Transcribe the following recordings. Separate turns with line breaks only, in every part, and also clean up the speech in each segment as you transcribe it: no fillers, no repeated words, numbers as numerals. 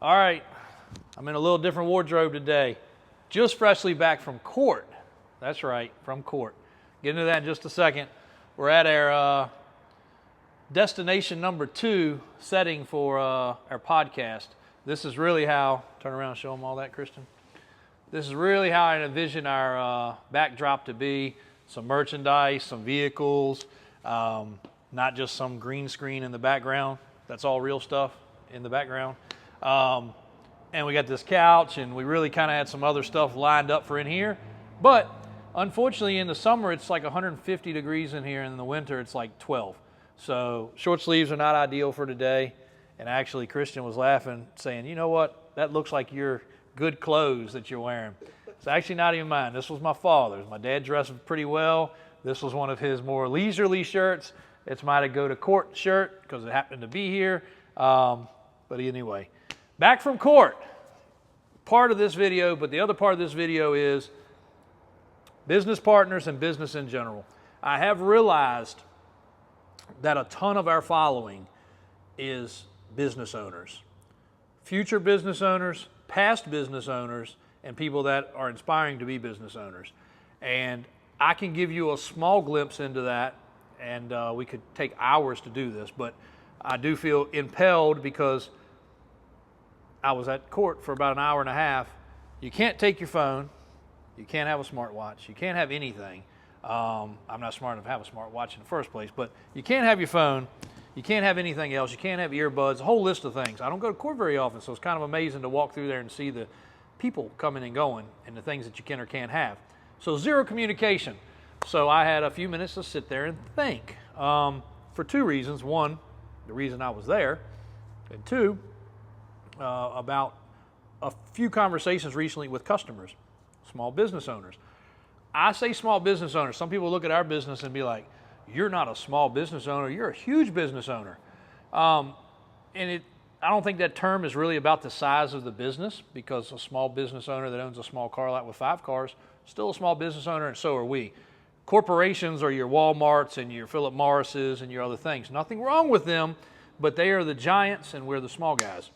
All right, I'm in a little different wardrobe today. Just freshly back from court. That's right, from court. Get into that in just a second. We're at our destination number 2 setting for our podcast. This is really how, turn around and show them all that, Christian. This is really how I envision our backdrop to be. Some merchandise, some vehicles, not just some green screen in the background. That's all real stuff in the background. And we got this couch, and we really kind of had some other stuff lined up for in here. But unfortunately, in the summer, it's like 150 degrees in here, and in the winter, it's like 12. So short sleeves are not ideal for today. And actually, Christian was laughing, saying, you know what? That looks like your good clothes that you're wearing. It's actually not even mine. This was my father's. My dad dressed pretty well. This was one of his more leisurely shirts. It's my to go to court shirt because it happened to be here. But anyway, back from court. Part of this video, but the other part of this video is business partners and business in general. I have realized that a ton of our following is business owners, future business owners, past business owners, and people that are inspiring to be business owners. And I can give you a small glimpse into that, and we could take hours to do this, but I do feel impelled because I was at court for about an hour and a half. You can't take your phone. You can't have a smartwatch. You can't have anything. I'm not smart enough to have a smartwatch in the first place, but you can't have your phone. You can't have anything else. You can't have earbuds, a whole list of things. I don't go to court very often, so it's kind of amazing to walk through there and see the people coming and going and the things that you can or can't have. So zero communication. So I had a few minutes to sit there and think for 2 reasons. One, the reason I was there, and 2, about a few conversations recently with customers, small business owners. I say small business owners. Some people look at our business and be like, you're not a small business owner, you're a huge business owner. I don't think that term is really about the size of the business, because a small business owner that owns a small car lot with 5 cars, still a small business owner, and so are we. Corporations are your Walmarts and your Philip Morrises and your other things. Nothing wrong with them, but they are the giants and we're the small guys.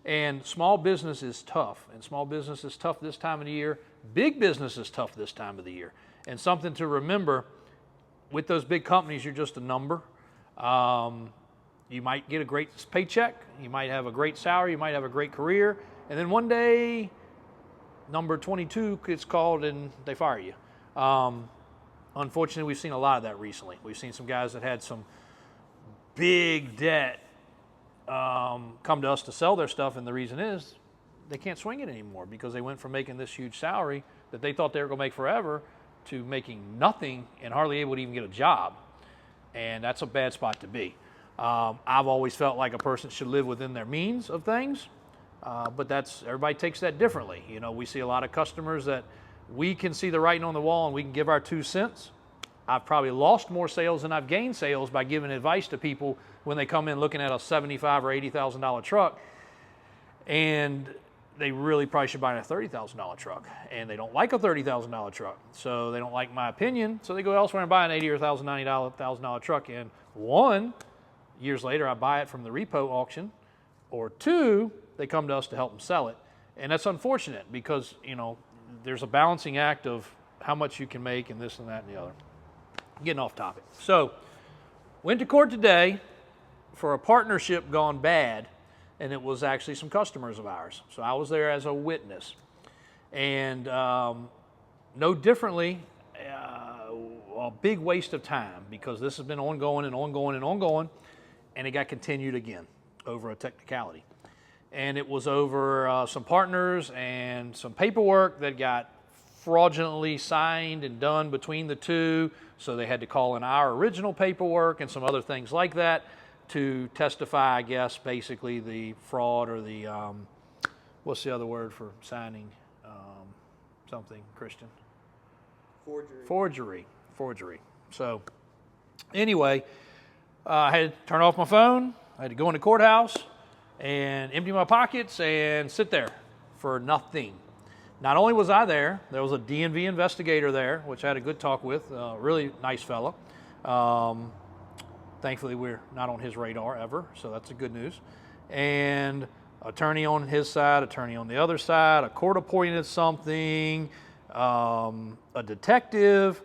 And small business is tough, and small business is tough this time of the year. Big business is tough this time of the year. And something to remember, with those big companies, you're just a number. You might get a great paycheck, you might have a great salary, you might have a great career, and then one day, number 22 gets called and they fire you. Unfortunately, we've seen a lot of that recently. We've seen some guys that had some big debt come to us to sell their stuff, and the reason is they can't swing it anymore because they went from making this huge salary that they thought they were going to make forever to making nothing and hardly able to even get a job. And that's a bad spot to be. I've always felt like a person should live within their means of things, but everybody takes that differently. You know, we see a lot of customers that we can see the writing on the wall and we can give our 2 cents. I've probably lost more sales than I've gained sales by giving advice to people when they come in looking at a $75,000 or $80,000 truck, and they really probably should buy a $30,000 truck, and they don't like a $30,000 truck, so they don't like my opinion, so they go elsewhere and buy an $80,000 or $90,000 truck, and 1, years later I buy it from the repo auction, or 2, they come to us to help them sell it. And that's unfortunate because, you know, there's a balancing act of how much you can make and this and that and the other. Getting off topic. So, went to court today for a partnership gone bad, and it was actually some customers of ours. So I was there as a witness. And no differently, a big waste of time because this has been ongoing and ongoing and ongoing, and it got continued again over a technicality. And it was over some partners and some paperwork that got fraudulently signed and done between the two, so they had to call in our original paperwork and some other things like that to testify, I guess, basically the fraud or the, what's the other word for signing something, Christian? Forgery. So anyway, I had to turn off my phone, I had to go in the courthouse and empty my pockets and sit there for nothing. Not only was I there was a DMV investigator there, which I had a good talk with, a really nice fellow. Thankfully, we're not on his radar ever, so that's the good news. And attorney on his side, attorney on the other side, a court-appointed something, a detective,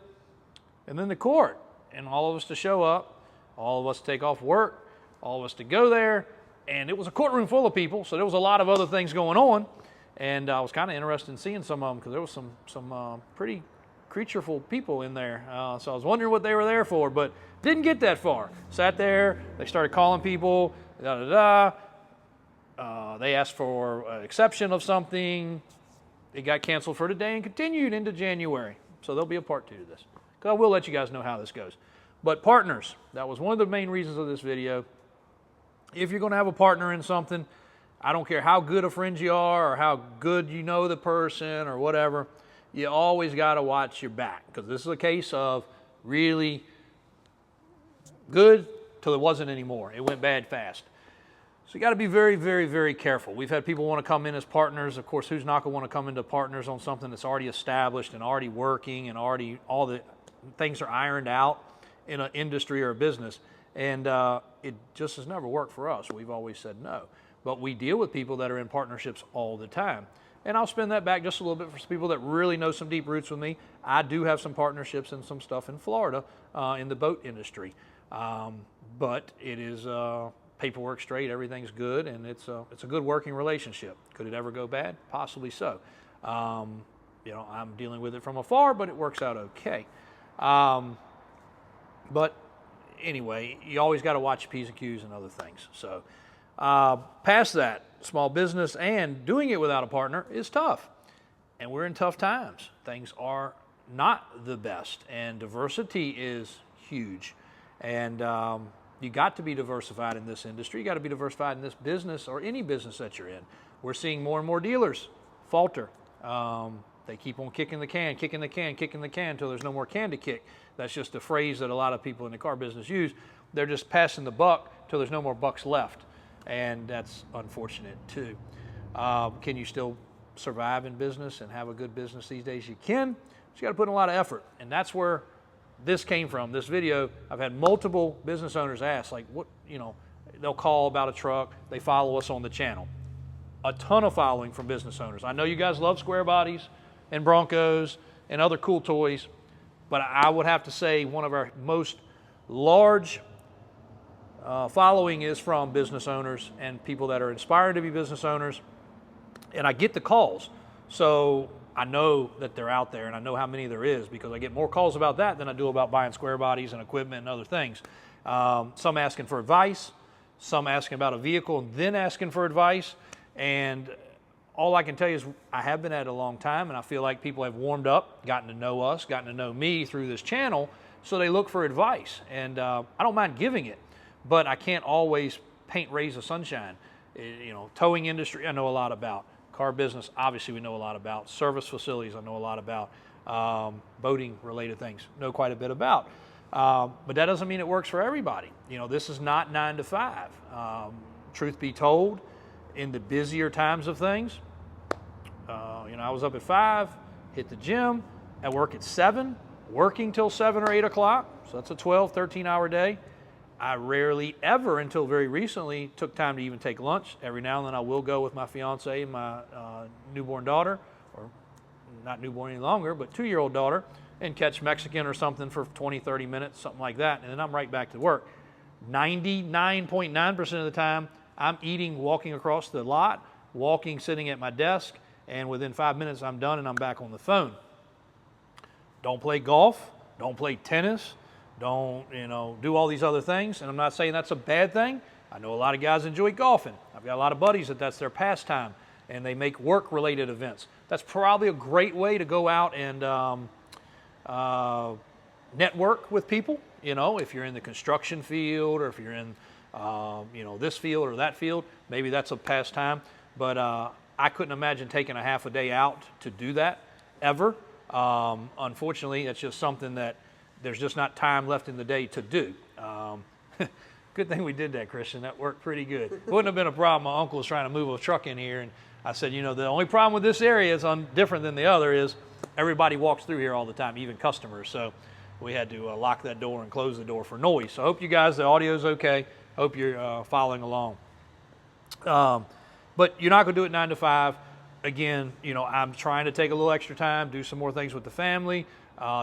and then the court. And all of us to show up, all of us to take off work, all of us to go there. And it was a courtroom full of people, so there was a lot of other things going on. And I was kind of interested in seeing some of them because there was some pretty creatureful people in there. So I was wondering what they were there for, but didn't get that far. Sat there, they started calling people, they asked for an exception of something. It got canceled for today and continued into January. So there'll be a part 2 to this. Because I will let you guys know how this goes. But partners, that was one of the main reasons of this video. If you're going to have a partner in something, I don't care how good of friends you are or how good you know the person or whatever, you always got to watch your back. Because this is a case of really good till it wasn't anymore. It went bad fast. So you got to be very, very, very careful. We've had people want to come in as partners. Of course, who's not going to want to come into partners on something that's already established and already working and already all the things are ironed out in an industry or a business? And it just has never worked for us. We've always said no. But we deal with people that are in partnerships all the time. And I'll spin that back just a little bit for people that really know some deep roots with me. I do have some partnerships and some stuff in Florida in the boat industry. But it is paperwork straight, everything's good, and it's a good working relationship. Could it ever go bad? Possibly so. I'm dealing with it from afar, but it works out okay. But anyway, you always got to watch P's and Q's and other things. So past that, small business and doing it without a partner is tough. And we're in tough times. Things are not the best, and diversity is huge. And you got to be diversified in this industry. You got to be diversified in this business or any business that you're in. We're seeing more and more dealers falter. They keep on kicking the can until there's no more can to kick. That's just a phrase that a lot of people in the car business use. They're just passing the buck till there's no more bucks left. And that's unfortunate too. Can you still survive in business and have a good business these days? You can, but you got to put in a lot of effort. And that's where this came from. This video, I've had multiple business owners ask, like, what, they'll call about a truck. They follow us on the channel. A ton of following from business owners. I know you guys love square bodies and Broncos and other cool toys, but I would have to say one of our most large following is from business owners and people that are inspired to be business owners. And I get the calls. So I know that they're out there and I know how many there is because I get more calls about that than I do about buying square bodies and equipment and other things. Some asking for advice, some asking about a vehicle and then asking for advice. And all I can tell you is I have been at it a long time and I feel like people have warmed up, gotten to know us, gotten to know me through this channel, so they look for advice. And I don't mind giving it, but I can't always paint rays of sunshine. Towing industry I know a lot about. Car business, obviously we know a lot about. Service facilities I know a lot about. Boating related things, know quite a bit about. But that doesn't mean it works for everybody. This is not 9 to 5. Truth be told, in the busier times of things, I was up at 5, hit the gym, at work at 7, working till 7 or 8 o'clock. So that's a 12, 13-hour day. I rarely ever, until very recently, took time to even take lunch. Every now and then I will go with my fiance and my newborn daughter, or not newborn any longer, but 2-year-old daughter, and catch Mexican or something for 20, 30 minutes, something like that, and then I'm right back to work. 99.9% of the time, I'm eating, walking across the lot, walking, sitting at my desk, and within 5 minutes I'm done and I'm back on the phone. Don't play golf, don't play tennis, don't, do all these other things. And I'm not saying that's a bad thing. I know a lot of guys enjoy golfing. I've got a lot of buddies that's their pastime, and they make work-related events. That's probably a great way to go out and network with people. If you're in the construction field or if you're in, this field or that field, maybe that's a pastime. But I couldn't imagine taking a half a day out to do that ever. Unfortunately, that's just something that there's just not time left in the day to do. Good thing we did that, Christian. That worked pretty good. Wouldn't have been a problem. My uncle was trying to move a truck in here, and I said, the only problem with this area is different than the other is everybody walks through here all the time, even customers. So we had to lock that door and close the door for noise. So I hope you guys, the audio's okay. Hope you're following along. But you're not going to do it 9 to 5. Again, you know, I'm trying to take a little extra time, do some more things with the family,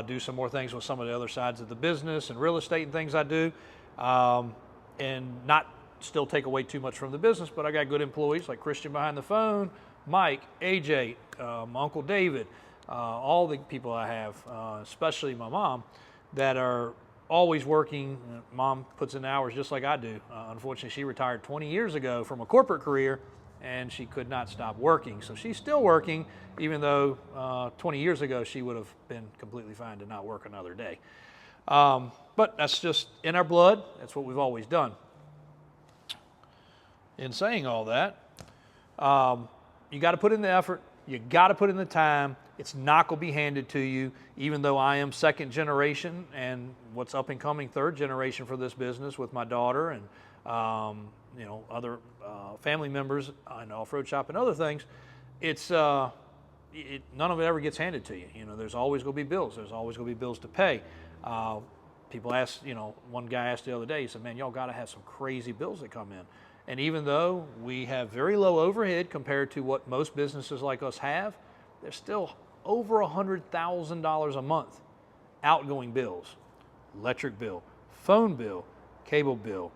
do some more things with some of the other sides of the business and real estate and things I do, and not still take away too much from the business. But I got good employees like Christian behind the phone, Mike, AJ, my Uncle David, all the people I have, especially my mom, that are always working. Mom puts in hours just like I do. Unfortunately, she retired 20 years ago from a corporate career, and she could not stop working. So she's still working, even though 20 years ago she would have been completely fine to not work another day. But that's just in our blood. That's what we've always done. In saying all that, you got to put in the effort. You got to put in the time. It's not going to be handed to you, even though I am second generation and what's up and coming third generation for this business with my daughter and you know, other family members in off-road shop and other things. It's none of it ever gets handed to you. You know, there's always going to be bills. There's always going to be bills to pay. People ask, you know, one guy asked the other day, he said, man, y'all got to have some crazy bills that come in. And even though we have very low overhead compared to what most businesses like us have, there's still over $100,000 a month outgoing bills. Electric bill, phone bill, cable bill,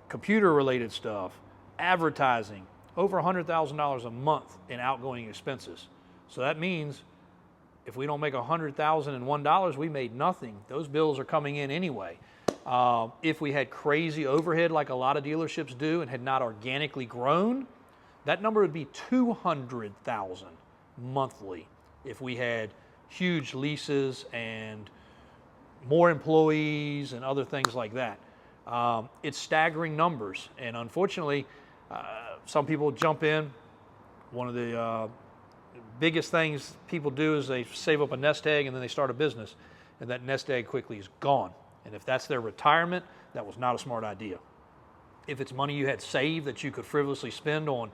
computer-related stuff, advertising, over $100,000 a month in outgoing expenses. So that means if we don't make $100,001, we made nothing. Those bills are coming in anyway. If we had crazy overhead like a lot of dealerships do and had not organically grown, that number would be $200,000 monthly if we had huge leases and more employees and other things like that. It's staggering numbers, and unfortunately, some people jump in. One of the biggest things people do is they save up a nest egg and then they start a business, and that nest egg quickly is gone. And if that's their retirement, that was not a smart idea. If it's money you had saved that you could frivolously spend on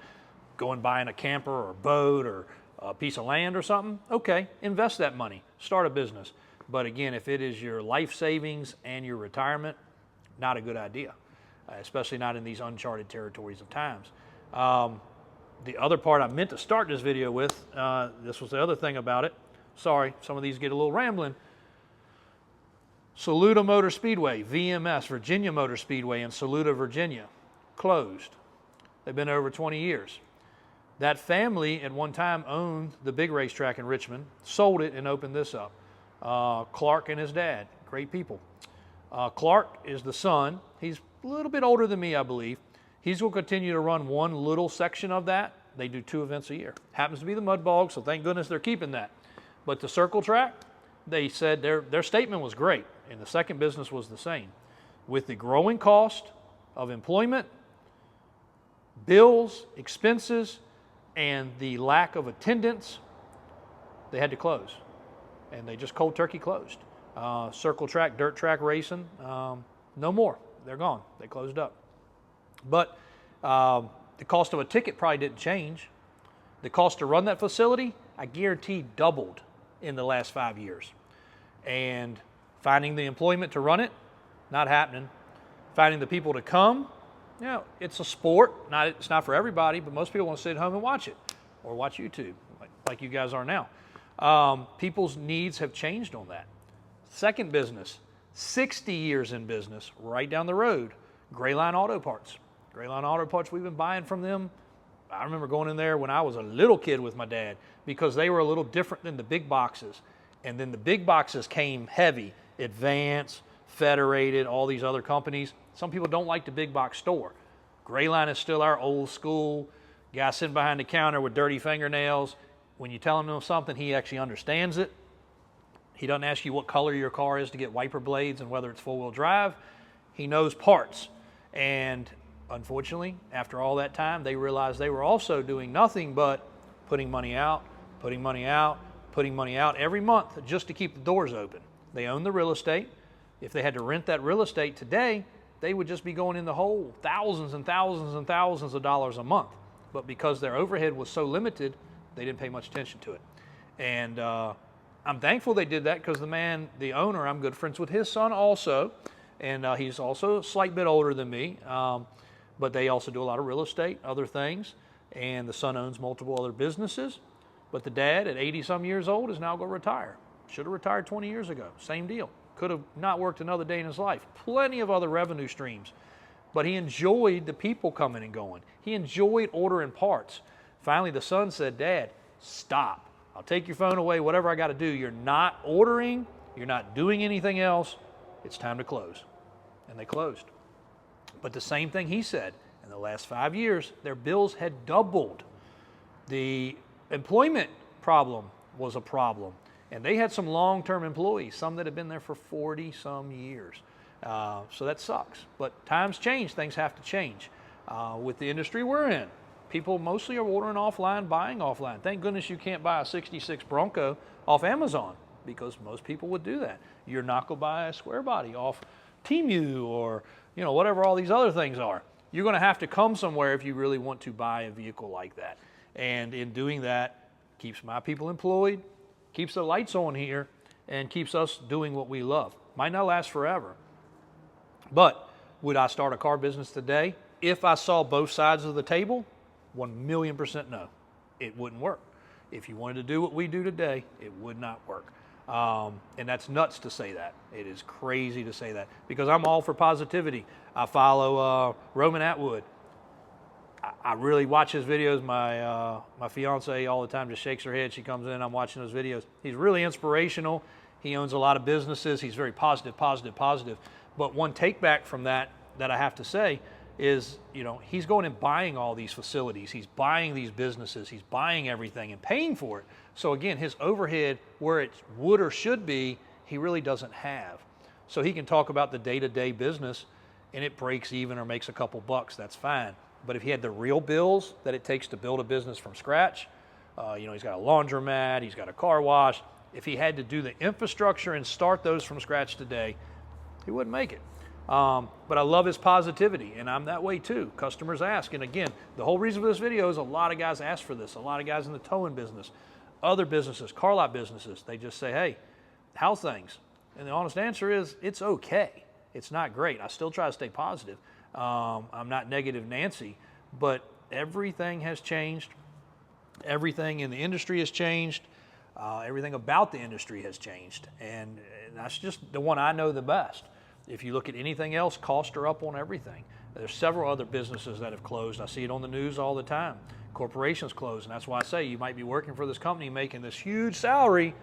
going buying a camper or a boat or a piece of land or something, okay, invest that money, start a business. But again, if it is your life savings and your retirement, not a good idea, especially not in these uncharted territories of times. The other part I meant to start this video with, this was the other thing about it. Sorry, some of these get a little rambling. Saluda Motor Speedway, VMS, Virginia Motor Speedway in Saluda, Virginia, closed. They've been there over 20 years. That family at one time owned the big racetrack in Richmond, sold it and opened this up. Clark and his dad, great people. Clark is the son. He's a little bit older than me, I believe. He's going to continue to run one little section of that. They do 2 events a year. Happens to be the Mud Bog, so thank goodness they're keeping that. But the circle track, they said their statement was great, and the second business was the same. With the growing cost of employment, bills, expenses, and the lack of attendance, they had to close. And they just cold turkey closed. Circle track, dirt track racing, no more. They're gone. They closed up. But the cost of a ticket probably didn't change. The cost to run that facility, I guarantee, doubled in the last 5 years. And finding the employment to run it, not happening. Finding the people to come, you know, it's a sport. It's not for everybody, but most people want to sit at home and watch it or watch YouTube like you guys are now. People's needs have changed on that. Second business, 60 years in business, right down the road, Grayline Auto Parts. Grayline Auto Parts, we've been buying from them. I remember going in there when I was a little kid with my dad because they were a little different than the big boxes. And then the big boxes came heavy, Advance, Federated, all these other companies. Some people don't like the big box store. Grayline is still our old school guy sitting behind the counter with dirty fingernails. When you tell him something, he actually understands it. He doesn't ask you what color your car is to get wiper blades and whether it's four-wheel drive. He knows parts. And unfortunately, after all that time, they realized they were also doing nothing but putting money out, putting money out, putting money out every month just to keep the doors open. They own the real estate. If they had to rent that real estate today, they would just be going in the hole thousands and thousands and thousands of dollars a month. But because their overhead was so limited, they didn't pay much attention to it. And I'm thankful they did that because the owner, I'm good friends with his son also. And he's also a slight bit older than me. But they also do a lot of real estate, other things. and the son owns multiple other businesses. But the dad, at 80-some years old, is now going to retire. Should have retired 20 years ago. Same deal. Could have not worked another day in his life. Plenty of other revenue streams. But he enjoyed the people coming and going. He enjoyed ordering parts. Finally, the son said, Dad, stop. I'll take your phone away, whatever I got to do. You're not ordering. You're not doing anything else. It's time to close. And they closed. But the same thing he said. In the last 5 years, their bills had doubled. The employment problem was a problem. And they had some long-term employees, some that had been there for 40-some years. So that sucks. But times change, things have to change. With the industry we're in, people mostly are ordering offline, buying offline. Thank goodness you can't buy a 66 Bronco off Amazon, because most people would do that. You're not going to buy a square body off Temu or whatever all these other things are. You're going to have to come somewhere if you really want to buy a vehicle like that. And in doing that, keeps my people employed, keeps the lights on here, and keeps us doing what we love. Might not last forever. But would I start a car business today if I saw both sides of the table? 1,000,000% no. It wouldn't work. If you wanted to do what we do today, it would not work. And that's nuts to say that. It is crazy to say that, because I'm all for positivity. I follow Roman Atwood. I really watch his videos. My fiance all the time just shakes her head. She comes in, I'm watching those videos. He's really inspirational. He owns a lot of businesses. He's very positive. But one take back from that I have to say is, he's going and buying all these facilities. He's buying these businesses. He's buying everything and paying for it. So again, his overhead, where it would or should be, he really doesn't have. So he can talk about the day-to-day business and it breaks even or makes a couple bucks, that's fine. But if he had the real bills that it takes to build a business from scratch, he's got a laundromat, he's got a car wash. If he had to do the infrastructure and start those from scratch today, he wouldn't make it. But I love his positivity, and I'm that way too. Customers ask, and again, the whole reason for this video is a lot of guys ask for this. A lot of guys in the towing business, other businesses, car lot businesses, they just say, hey, how's things? And the honest answer is, it's okay. It's not great. I still try to stay positive. I'm not negative Nancy, but everything has changed. Everything in the industry has changed. Everything about the industry has changed. And that's just the one I know the best. If you look at anything else, costs are up on everything. There's several other businesses that have closed. I see it on the news all the time. Corporations close, and that's why I say you might be working for this company making this huge salary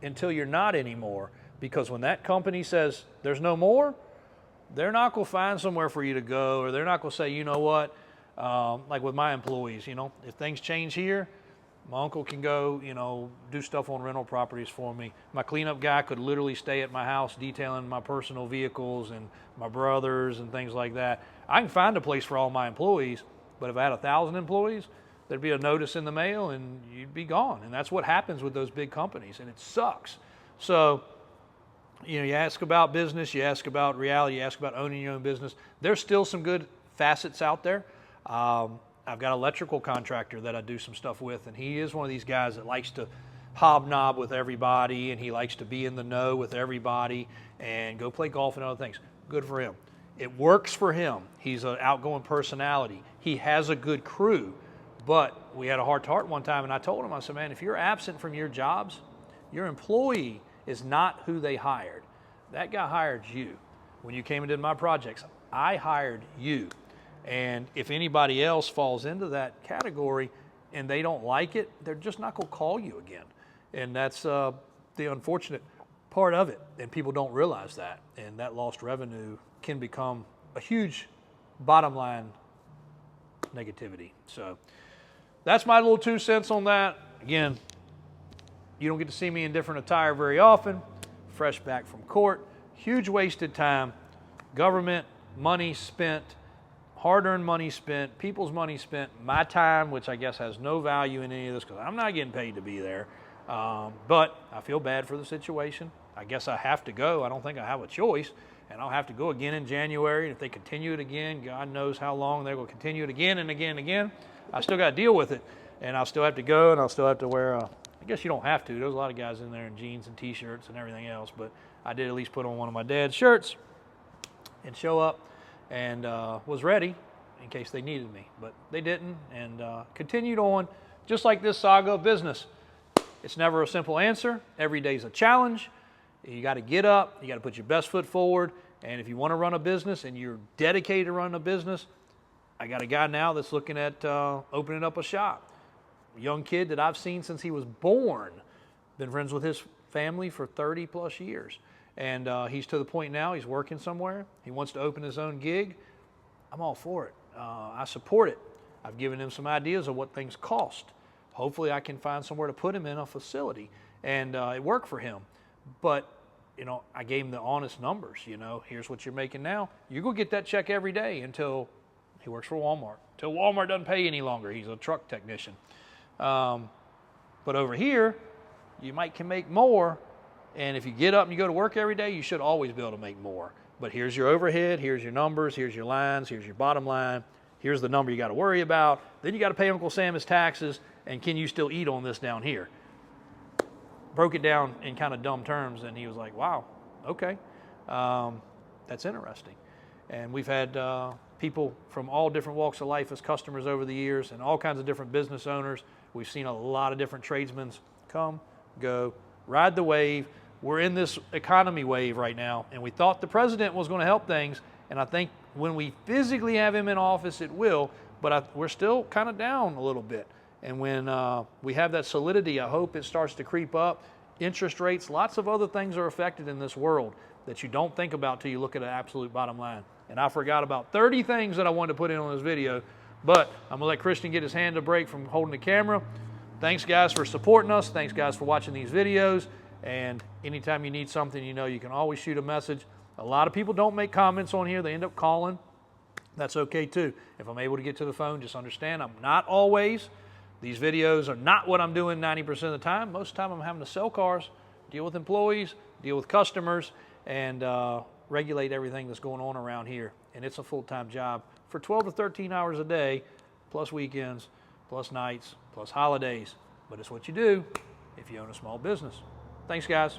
until you're not anymore. Because when that company says there's no more, they're not going to find somewhere for you to go, or they're not going to say, you know what, like with my employees, if things change here, my uncle can go, do stuff on rental properties for me. My cleanup guy could literally stay at my house detailing my personal vehicles and my brothers and things like that. I can find a place for all my employees, but if I had 1,000 employees, there'd be a notice in the mail and you'd be gone. And that's what happens with those big companies, and it sucks. So, you ask about business, you ask about reality, you ask about owning your own business. There's still some good facets out there. I've got an electrical contractor that I do some stuff with, and he is one of these guys that likes to hobnob with everybody, and he likes to be in the know with everybody and go play golf and other things. Good for him. It works for him. He's an outgoing personality. He has a good crew, but we had a heart-to-heart one time, and I told him, I said, man, if you're absent from your jobs, your employee is not who they hired. That guy hired you. When you came and did my projects, I hired you. And if anybody else falls into that category and they don't like it, they're just not going to call you again. And that's the unfortunate part of it. And people don't realize that. And that lost revenue can become a huge bottom line negativity. So that's my little 2 cents on that. Again, you don't get to see me in different attire very often. Fresh back from court. Huge wasted time. Government money spent. Hard-earned money spent, people's money spent, my time, which I guess has no value in any of this because I'm not getting paid to be there. But I feel bad for the situation. I guess I have to go. I don't think I have a choice. And I'll have to go again in January. And if they continue it again, God knows how long they're going to continue it again and again and again. I still got to deal with it. And I'll still have to go, and I'll still have to wear I guess you don't have to. There's a lot of guys in there in jeans and T-shirts and everything else. But I did at least put on one of my dad's shirts and show up. And was ready, in case they needed me, but they didn't, and continued on, just like this saga of business. It's never a simple answer. Every day's a challenge. You got to get up, you got to put your best foot forward, and if you want to run a business and you're dedicated to running a business, I got a guy now that's looking at opening up a shop. A young kid that I've seen since he was born, been friends with his family for 30 plus years. And he's to the point now, he's working somewhere. He wants to open his own gig. I'm all for it. I support it. I've given him some ideas of what things cost. Hopefully I can find somewhere to put him in a facility, and it worked for him. But, you know, I gave him the honest numbers. You know, here's what you're making now. You go get that check every day until he works for Walmart. Until Walmart doesn't pay any longer. He's a truck technician. But over here, you can make more. And if you get up and you go to work every day, you should always be able to make more. But here's your overhead, here's your numbers, here's your lines, here's your bottom line, here's the number you got to worry about. Then you got to pay Uncle Sam his taxes, and can you still eat on this down here? Broke it down in kind of dumb terms, and he was like, wow, okay, that's interesting. And we've had people from all different walks of life as customers over the years, and all kinds of different business owners. We've seen a lot of different tradesmen come, go, ride the wave. We're in this economy wave right now, and we thought the president was going to help things, and I think when we physically have him in office, it will, but we're still kind of down a little bit. And when we have that solidity, I hope it starts to creep up. Interest rates, lots of other things are affected in this world that you don't think about till you look at an absolute bottom line. And I forgot about 30 things that I wanted to put in on this video, but I'm going to let Christian get his hand a break from holding the camera. Thanks, guys, for supporting us. Thanks, guys, for watching these videos. And anytime you need something, you know, you can always shoot a message. A lot of people don't make comments on here. They end up calling. That's okay, too. If I'm able to get to the phone, just understand I'm not always. These videos are not what I'm doing 90% of the time. Most of the time, I'm having to sell cars, deal with employees, deal with customers, and regulate everything that's going on around here. And it's a full-time job for 12 to 13 hours a day, plus weekends, plus nights, plus holidays. But it's what you do if you own a small business. Thanks, guys.